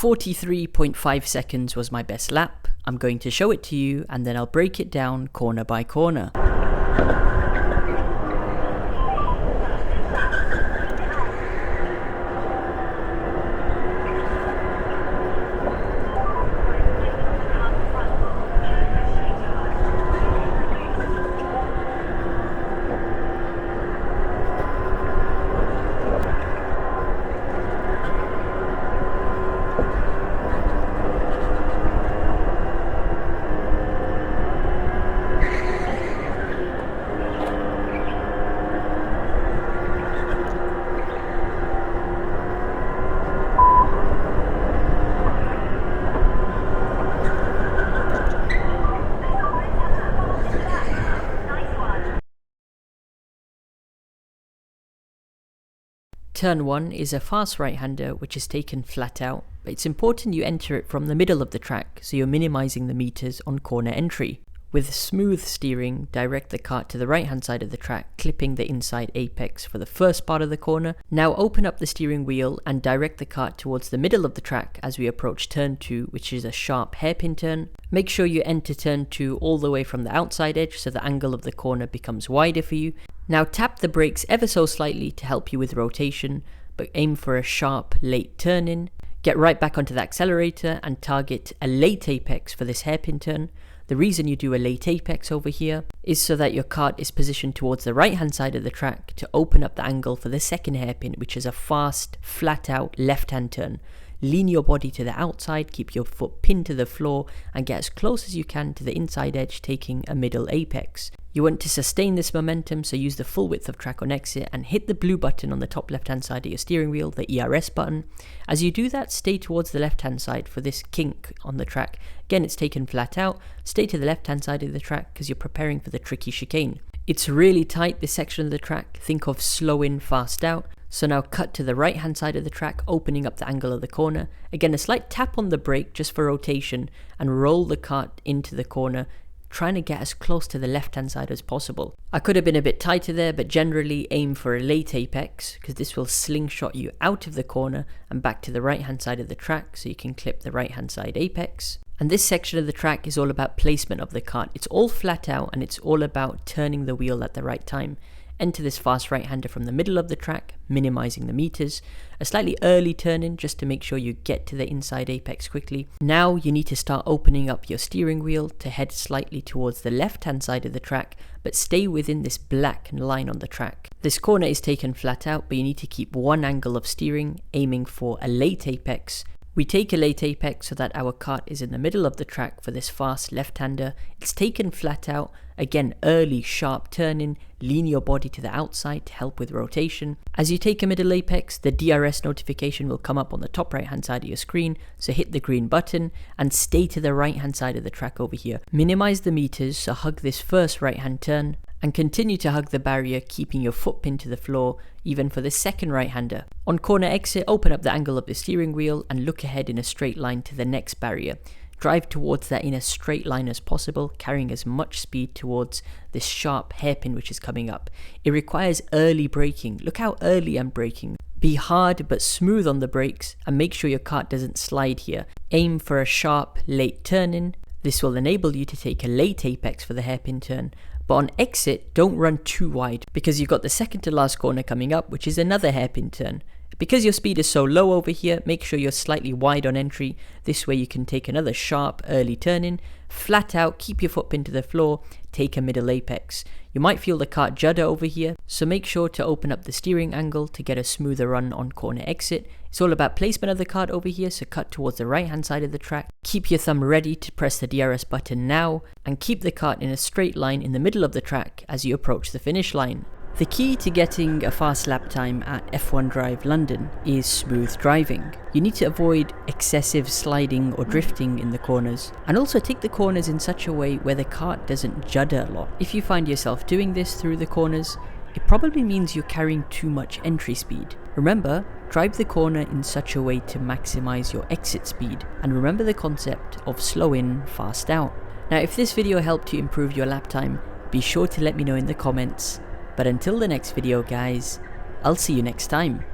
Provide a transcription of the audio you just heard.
43.5 seconds was my best lap. I'm going to show it to you and then I'll break it down corner by corner. Turn 1 is a fast right-hander which is taken flat out, but it's important you enter it from the middle of the track so you're minimizing the meters on corner entry. With smooth steering, direct the kart to the right hand side of the track, clipping the inside apex for the first part of the corner. Now open up the steering wheel and direct the kart towards the middle of the track as we approach turn 2, which is a sharp hairpin turn. Make sure you enter turn 2 all the way from the outside edge so the angle of the corner becomes wider for you. Now tap the brakes ever so slightly to help you with rotation, but aim for a sharp late turn in. Get right back onto the accelerator and target a late apex for this hairpin turn. The reason you do a late apex over here is so that your kart is positioned towards the right hand side of the track to open up the angle for the second hairpin, which is a fast, flat out left hand turn. Lean your body to the outside, keep your foot pinned to the floor and get as close as you can to the inside edge, taking a middle apex. You want to sustain this momentum, so use the full width of track on exit and hit the blue button on the top left hand side of your steering wheel, the ERS button. As you do that, stay towards the left hand side for this kink on the track. Again, it's taken flat out. Stay to the left hand side of the track because you're preparing for the tricky chicane. It's really tight, this section of the track. Think of slow in, fast out. So now cut to the right hand side of the track, opening up the angle of the corner. Again, a slight tap on the brake just for rotation and roll the kart into the corner, trying to get as close to the left hand side as possible. I could have been a bit tighter there, but generally aim for a late apex because this will slingshot you out of the corner and back to the right hand side of the track so you can clip the right hand side apex. And this section of the track is all about placement of the kart. It's all flat out and it's all about turning the wheel at the right time. Enter this fast right-hander from the middle of the track, minimizing the meters. A slightly early turn in just to make sure you get to the inside apex quickly. Now you need to start opening up your steering wheel to head slightly towards the left-hand side of the track, but stay within this black line on the track. This corner is taken flat out, but you need to keep one angle of steering, aiming for a late apex. We take a late apex so that our kart is in the middle of the track for this fast left-hander. It's taken flat out. Again, early sharp turn in, lean your body to the outside to help with rotation. As you take a middle apex, the DRS notification will come up on the top right hand side of your screen, so hit the green button and stay to the right hand side of the track over here. Minimize the meters, so hug this first right hand turn and continue to hug the barrier, keeping your foot pinned to the floor even for the second right-hander. On corner exit, open up the angle of the steering wheel and look ahead in a straight line to the next barrier. Drive towards that in a straight line as possible, carrying as much speed towards this sharp hairpin which is coming up. It requires early braking. Look how early I'm braking. Be hard but smooth on the brakes and make sure your kart doesn't slide here. Aim for a sharp late turn in. This will enable you to take a late apex for the hairpin turn. But on exit, don't run too wide because you've got the second to last corner coming up, which is another hairpin turn. Because your speed is so low over here, make sure you're slightly wide on entry. This way you can take another sharp early turn in, flat out, keep your foot pinned to the floor, take a middle apex. You might feel the kart judder over here, so make sure to open up the steering angle to get a smoother run on corner exit. It's all about placement of the kart over here, so cut towards the right hand side of the track. Keep your thumb ready to press the DRS button now, and keep the kart in a straight line in the middle of the track as you approach the finish line. The key to getting a fast lap time at F1 Drive London is smooth driving. You need to avoid excessive sliding or drifting in the corners, and also take the corners in such a way where the kart doesn't judder a lot. If you find yourself doing this through the corners, it probably means you're carrying too much entry speed. Remember, drive the corner in such a way to maximize your exit speed, and remember the concept of slow in, fast out. Now, if this video helped you improve your lap time, be sure to let me know in the comments. But until the next video guys, I'll see you next time.